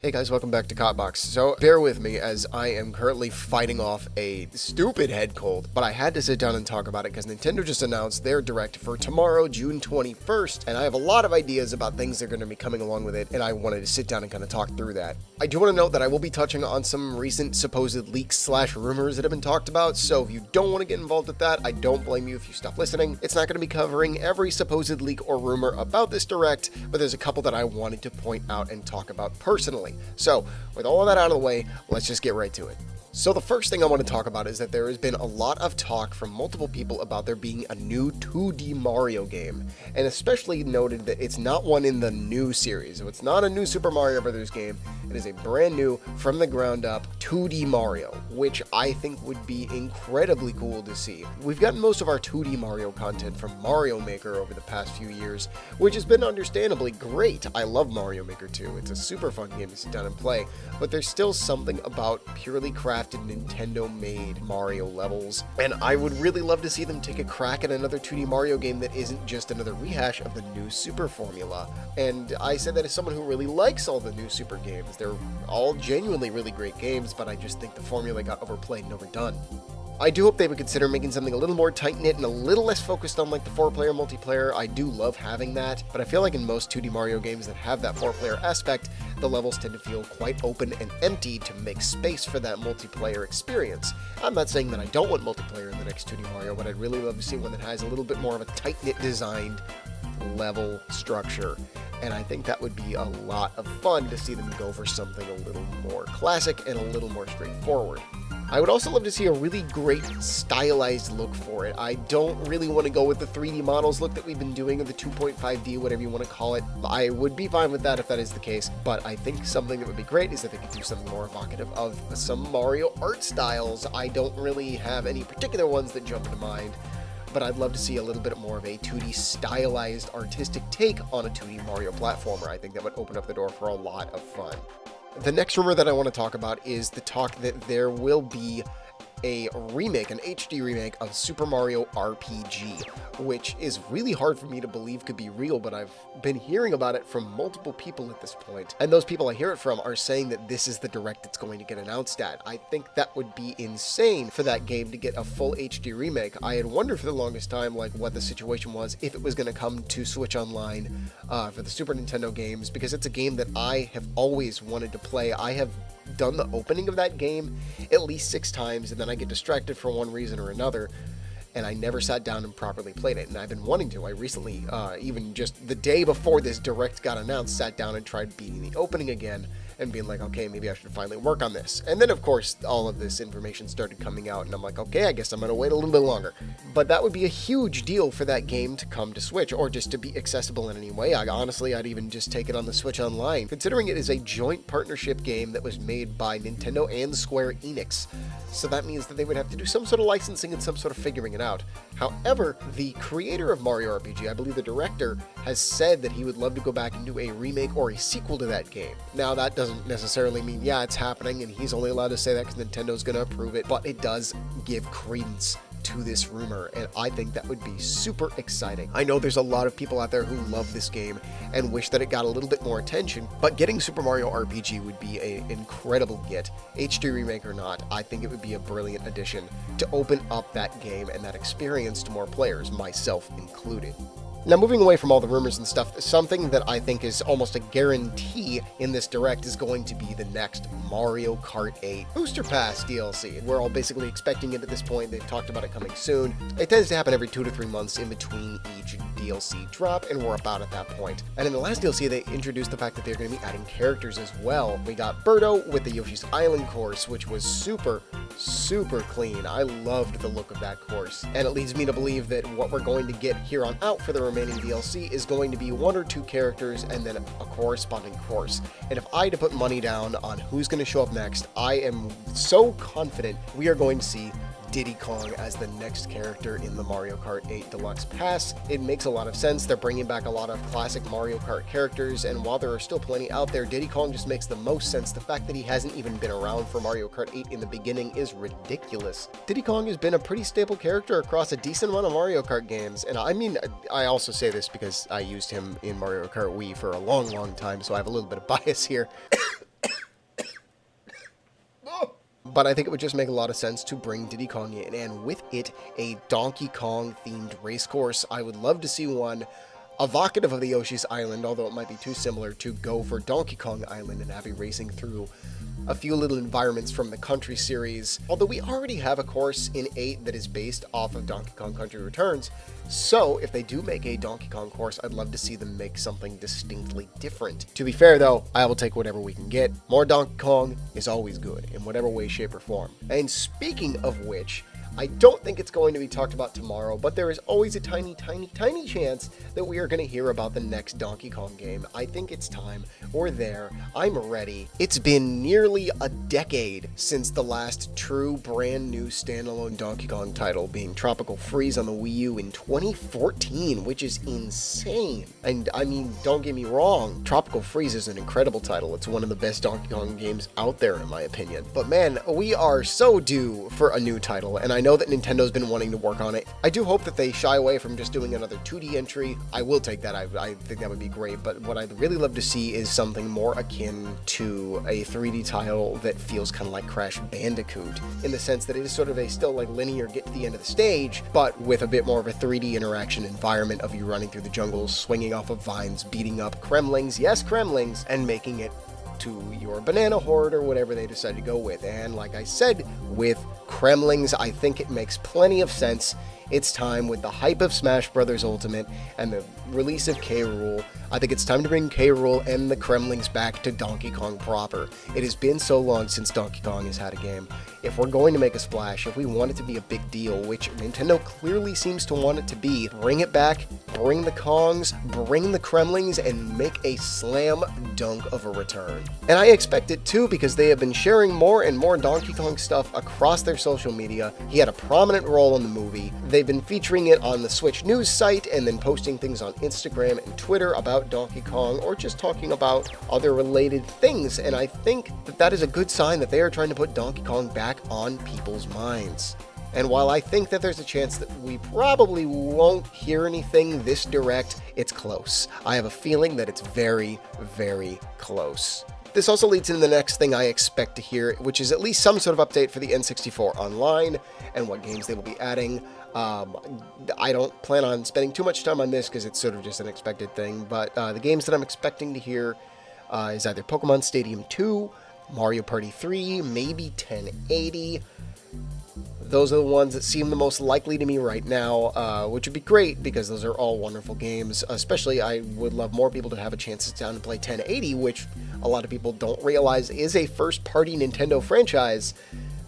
Hey guys, welcome back to Cotbox. So bear with me as I am currently fighting off a stupid head cold, but I had to sit down and talk about it because Nintendo just announced their Direct for tomorrow, June 21st, and I have a lot of ideas about things that are going to be coming along with it, and I wanted to sit down and kind of talk through that. I do want to note that I will be touching on some recent supposed leaks / rumors that have been talked about, so if you don't want to get involved with that, I don't blame you if you stop listening. It's not going to be covering every supposed leak or rumor about this Direct, but there's a couple that I wanted to point out and talk about personally. So, with all of that out of the way, let's just get right to it. So the first thing I want to talk about is that there has been a lot of talk from multiple people about there being a new 2D Mario game, and especially noted that it's not one in the new series. So it's not a new Super Mario Bros. Game, it is a brand new, from the ground up 2D Mario, which I think would be incredibly cool to see. We've gotten most of our 2D Mario content from Mario Maker over the past few years, which has been understandably great. I love Mario Maker 2, it's a super fun game to sit down and play, but there's still something about purely crafted Nintendo-made Mario levels, and I would really love to see them take a crack at another 2D Mario game that isn't just another rehash of the new Super formula. And I say that as someone who really likes all the new Super games. They're all genuinely really great games, but I just think the formula got overplayed and overdone. I do hope they would consider making something a little more tight-knit and a little less focused on like the 4-player multiplayer. I do love having that, but I feel like in most 2D Mario games that have that 4-player aspect, the levels tend to feel quite open and empty to make space for that multiplayer experience. I'm not saying that I don't want multiplayer in the next 2D Mario, but I'd really love to see one that has a little bit more of a tight-knit designed level structure. And I think that would be a lot of fun to see them go for something a little more classic and a little more straightforward. I would also love to see a really great stylized look for it. I don't really want to go with the 3D models look that we've been doing, or the 2.5D, whatever you want to call it. I would be fine with that if that is the case, but I think something that would be great is that they could do something more evocative of some Mario art styles. I don't really have any particular ones that jump into mind, but I'd love to see a little bit more of a 2D stylized artistic take on a 2D Mario platformer. I think that would open up the door for a lot of fun. The next rumor that I want to talk about is the talk that there will be a remake, an HD remake of Super Mario RPG, which is really hard for me to believe could be real, but I've been hearing about it from multiple people at this point, and those people I hear it from are saying that this is the Direct that's going to get announced at. I think that would be insane for that game to get a full HD remake. I had wondered for the longest time like what the situation was, if it was going to come to Switch Online for the Super Nintendo games, because it's a game that I have always wanted to play. I have done the opening of that game at least 6 times, and then I get distracted for one reason or another, and I never sat down and properly played it, and I've been wanting to. I recently, even just the day before this Direct got announced, sat down and tried beating the opening again, and being like, okay, maybe I should finally work on this. And then, of course, all of this information started coming out, and I'm like, okay, I guess I'm going to wait a little bit longer. But that would be a huge deal for that game to come to Switch, or just to be accessible in any way. Honestly, I'd even just take it on the Switch Online, considering it is a joint partnership game that was made by Nintendo and Square Enix. So that means that they would have to do some sort of licensing and some sort of figuring it out. However, the creator of Mario RPG, I believe the director, has said that he would love to go back and do a remake or a sequel to that game. Now, that doesn't necessarily mean, yeah, it's happening, and he's only allowed to say that because Nintendo's going to approve it, but it does give credence to this rumor, and I think that would be super exciting. I know there's a lot of people out there who love this game and wish that it got a little bit more attention, but getting Super Mario RPG would be an incredible get. HD remake or not, I think it would be a brilliant addition to open up that game and that experience to more players, myself included. Now, moving away from all the rumors and stuff, something that I think is almost a guarantee in this Direct is going to be the next Mario Kart 8 Booster Pass DLC. We're all basically expecting it at this point. They've talked about it coming soon. It tends to happen every 2 to 3 months in between each DLC drop, and we're about at that point. And in the last DLC, they introduced the fact that they're going to be adding characters as well. We got Birdo with the Yoshi's Island course, which was super clean. I loved the look of that course, and it leads me to believe that what we're going to get here on out for the remaining DLC is going to be 1 or 2 characters and then a corresponding course. And if I had to put money down on who's going to show up next, I am so confident we are going to see Diddy Kong as the next character in the Mario Kart 8 Deluxe Pass. It makes a lot of sense. They're bringing back a lot of classic Mario Kart characters, and while there are still plenty out there, Diddy Kong just makes the most sense. The fact that he hasn't even been around for Mario Kart 8 in the beginning is ridiculous. Diddy Kong has been a pretty staple character across a decent amount of Mario Kart games, and I mean, I also say this because I used him in Mario Kart Wii for a long time, so I have a little bit of bias here. but I think it would just make a lot of sense to bring Diddy Kong in, and with it, a Donkey Kong themed race course. I would love to see one evocative of the Yoshi's Island, although it might be too similar to go for Donkey Kong Island and have you racing through a few little environments from the Country series, although we already have a course in 8 that is based off of Donkey Kong Country Returns, so if they do make a Donkey Kong course, I'd love to see them make something distinctly different. To be fair though, I will take whatever we can get. More Donkey Kong is always good, in whatever way, shape, or form. And speaking of which, I don't think it's going to be talked about tomorrow, but there is always a tiny chance that we are going to hear about the next Donkey Kong game. I think it's time. We're there. I'm ready. It's been nearly a decade since the last true brand new standalone Donkey Kong title, being Tropical Freeze on the Wii U in 2014, which is insane. And I mean, don't get me wrong, Tropical Freeze is an incredible title. It's one of the best Donkey Kong games out there, in my opinion. But man, we are so due for a new title, and I know that Nintendo's been wanting to work on it. I do hope that they shy away from just doing another 2D entry. I will take that. I think that would be great, but what I'd really love to see is something more akin to a 3D title that feels kind of like Crash Bandicoot, in the sense that it is sort of a still like linear get to the end of the stage, but with a bit more of a 3D interaction environment of you running through the jungles, swinging off of vines, beating up Kremlings, yes, Kremlings, and making it to your banana horde or whatever they decide to go with. And like I said, with Kremlings, I think it makes plenty of sense. It's time, with the hype of Smash Bros. Ultimate and the release of K. Rool. I think it's time to bring K. Rool and the Kremlings back to Donkey Kong proper. It has been so long since Donkey Kong has had a game. If we're going to make a splash, if we want it to be a big deal, which Nintendo clearly seems to want it to be, bring it back, bring the Kongs, bring the Kremlings, and make a slam dunk of a return. And I expect it too, because they have been sharing more and more Donkey Kong stuff across their social media. He had a prominent role in the movie. They've been featuring it on the Switch news site and then posting things on Instagram and Twitter about Donkey Kong, or just talking about other related things, and I think that that is a good sign that they are trying to put Donkey Kong back on people's minds. And while I think that there's a chance that we probably won't hear anything this direct, it's close. I have a feeling that it's very, very close. This also leads into the next thing I expect to hear, which is at least some sort of update for the N64 Online and what games they will be adding. I don't plan on spending too much time on this because it's sort of just an expected thing, but the games that I'm expecting to hear is either Pokemon Stadium 2, Mario Party 3, maybe 1080. Those are the ones that seem the most likely to me right now, which would be great because those are all wonderful games. Especially, I would love more people to have a chance to sit down and play 1080, which a lot of people don't realize is a first-party Nintendo franchise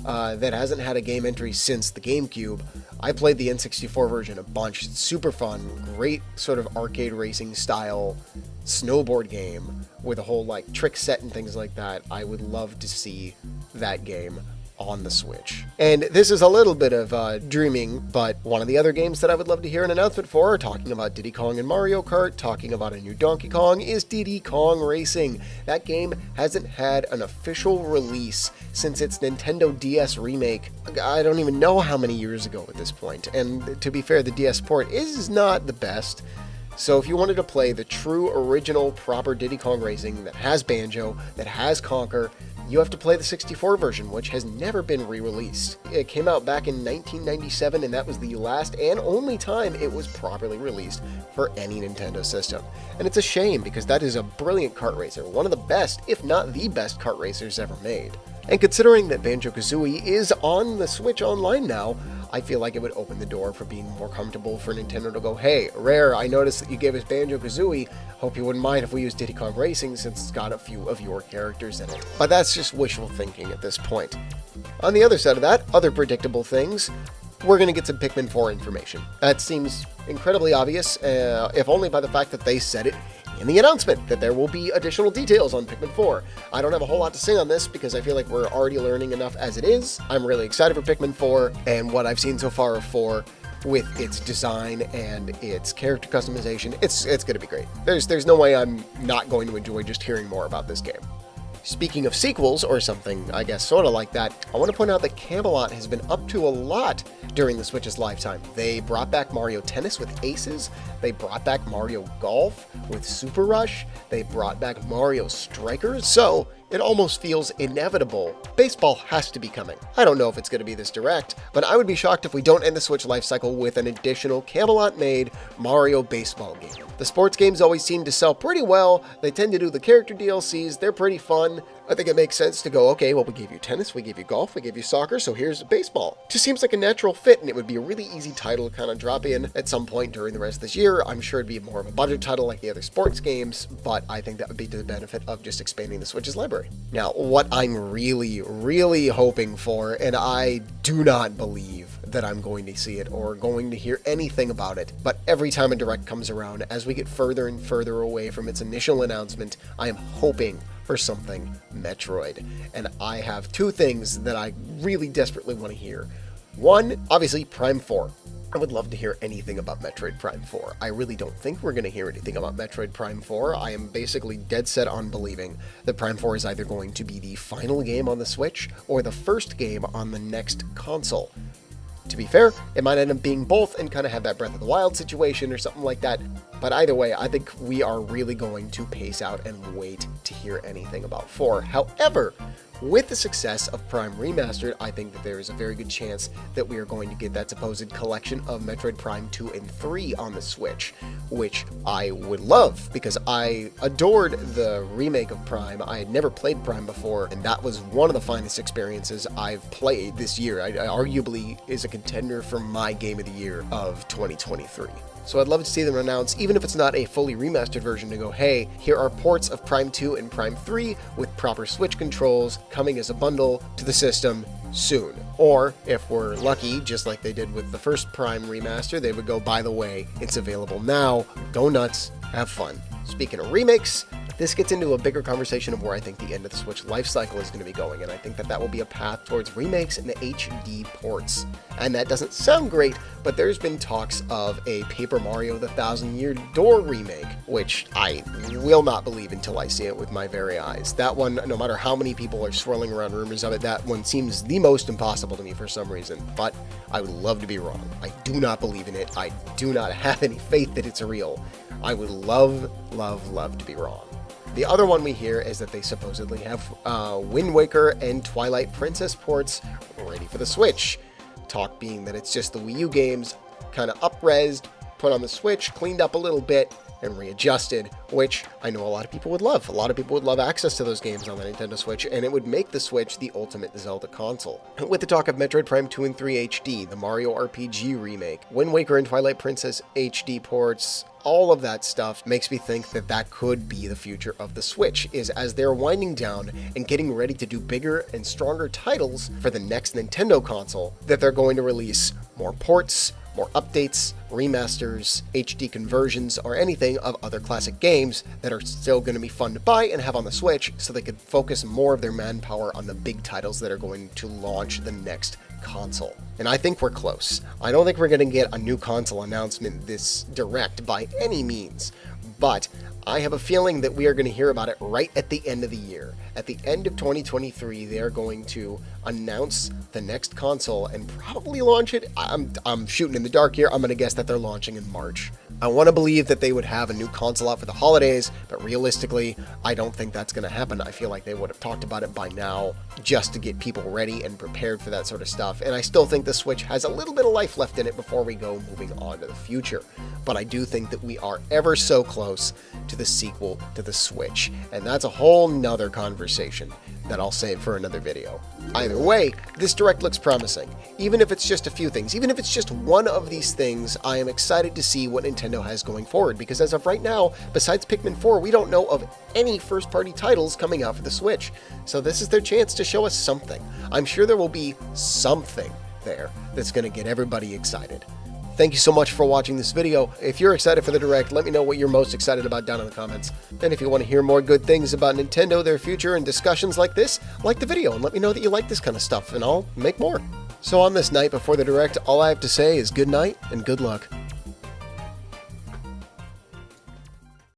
that hasn't had a game entry since the GameCube. I played the N64 version a bunch. It's super fun, great sort of arcade racing style snowboard game with a whole like trick set and things like that. I would love to see that game on the Switch. And this is a little bit of dreaming, but one of the other games that I would love to hear an announcement for, talking about Diddy Kong and Mario Kart, talking about a new Donkey Kong, is Diddy Kong Racing. That game hasn't had an official release since its Nintendo DS remake. I don't even know how many years ago at this point. And to be fair, the DS port is not the best. So if you wanted to play the true original proper Diddy Kong Racing that has Banjo, that has Conker, you have to play the 64 version, which has never been re-released. It came out back in 1997, and that was the last and only time it was properly released for any Nintendo system. And it's a shame, because that is a brilliant kart racer, one of the best, if not the best, kart racers ever made. And considering that Banjo-Kazooie is on the Switch Online now, I feel like it would open the door for being more comfortable for Nintendo to go, hey, Rare, I noticed that you gave us Banjo-Kazooie. Hope you wouldn't mind if we use Diddy Kong Racing since it's got a few of your characters in it. But that's just wishful thinking at this point. On the other side of that, other predictable things, we're going to get some Pikmin 4 information. That seems incredibly obvious, if only by the fact that they said it in the announcement that there will be additional details on Pikmin 4. I don't have a whole lot to say on this because I feel like we're already learning enough as it is. I'm really excited for Pikmin 4 and what I've seen so far of 4 with its design and its character customization. It's going to be great. There's no way I'm not going to enjoy just hearing more about this game. Speaking of sequels, or something, I guess, sort of like that, I want to point out that Camelot has been up to a lot during the Switch's lifetime. They brought back Mario Tennis with Aces, they brought back Mario Golf with Super Rush, they brought back Mario Strikers, so It almost feels inevitable. Baseball has to be coming. I don't know if it's going to be this direct, but I would be shocked if we don't end the Switch lifecycle with an additional Camelot-made Mario baseball game. The sports games always seem to sell pretty well. They tend to do the character DLCs. They're pretty fun. I think it makes sense to go, okay, well, we gave you tennis, we gave you golf, we gave you soccer, so here's baseball. Just seems like a natural fit, and it would be a really easy title to kind of drop in at some point during the rest of this year. I'm sure it'd be more of a budget title like the other sports games, but I think that would be to the benefit of just expanding the Switch's library. Now, what I'm really hoping for, and I do not believe that I'm going to see it or going to hear anything about it, but every time a Direct comes around, as we get further and further away from its initial announcement, I am hoping for something Metroid. And I have two things that I really desperately want to hear. One, obviously, Prime 4. I would love to hear anything about Metroid Prime 4. I really don't think we're going to hear anything about Metroid Prime 4. I am basically dead set on believing that Prime 4 is either going to be the final game on the Switch or the first game on the next console. To be fair, it might end up being both and kind of have that Breath of the Wild situation or something like that. But either way, I think we are really going to pace out and wait to hear anything about 4. However, with the success of Prime Remastered, I think that there is a very good chance that we are going to get that supposed collection of Metroid Prime 2 and 3 on the Switch, which I would love because I adored the remake of Prime. I had never played Prime before, and that was one of the finest experiences I've played this year. I arguably is a contender for my game of the year of 2023. So I'd love to see them announce, even if it's not a fully remastered version, to go, hey, here are ports of Prime 2 and Prime 3 with proper Switch controls coming as a bundle to the system soon. Or, if we're lucky, just like they did with the first Prime remaster, they would go, by the way, it's available now, go nuts, have fun. Speaking of remakes, this gets into a bigger conversation of where I think the end of the Switch lifecycle is going to be going, and I think that that will be a path towards remakes and HD ports. And that doesn't sound great, but there's been talks of a Paper Mario: The Thousand Year Door remake, which I will not believe until I see it with my very eyes. That one, no matter how many people are swirling around rumors of it, that one seems the most impossible to me for some reason, but I would love to be wrong. I do not believe in it. I do not have any faith that it's real. I would love to be wrong. The other one we hear is that they supposedly have Wind Waker and Twilight Princess ports ready for the Switch. Talk being that it's just the Wii U games kind of up-resed, put on the Switch, cleaned up a little bit, and readjusted, which I know a lot of people would love. A lot of people would love access to those games on the Nintendo Switch, and it would make the Switch the ultimate Zelda console. With the talk of Metroid Prime 2 and 3 HD, the Mario RPG remake, Wind Waker and Twilight Princess HD ports, all of that stuff makes me think that that could be the future of the Switch, is as they're winding down and getting ready to do bigger and stronger titles for the next Nintendo console, that they're going to release more ports, more updates, remasters, HD conversions, or anything of other classic games that are still going to be fun to buy and have on the Switch, so they could focus more of their manpower on the big titles that are going to launch the next console. And I think we're close. I don't think we're going to get a new console announcement this direct by any means, but I have a feeling that we are going to hear about it right at the end of the year. At the end of 2023, they are going to announce the next console and probably launch it. I'm shooting in the dark here. I'm going to guess that they're launching in March. I want to believe that they would have a new console out for the holidays, but realistically, I don't think that's going to happen. I feel like they would have talked about it by now just to get people ready and prepared for that sort of stuff. And I still think the Switch has a little bit of life left in it before we go moving on to the future. But I do think that we are ever so close to the sequel to the Switch, and that's a whole nother conversation that I'll save for another video. Either way, this Direct looks promising. Even if it's just a few things, even if it's just one of these things, I am excited to see what Nintendo has going forward, because as of right now, besides Pikmin 4, we don't know of any first-party titles coming out for the Switch. So this is their chance to show us something. I'm sure there will be something there that's going to get everybody excited. Thank you so much for watching this video. If you're excited for the Direct, let me know what you're most excited about down in the comments. And if you want to hear more good things about Nintendo, their future, and discussions like this, like the video and let me know that you like this kind of stuff, and I'll make more. So on this night before the Direct, all I have to say is good night and good luck.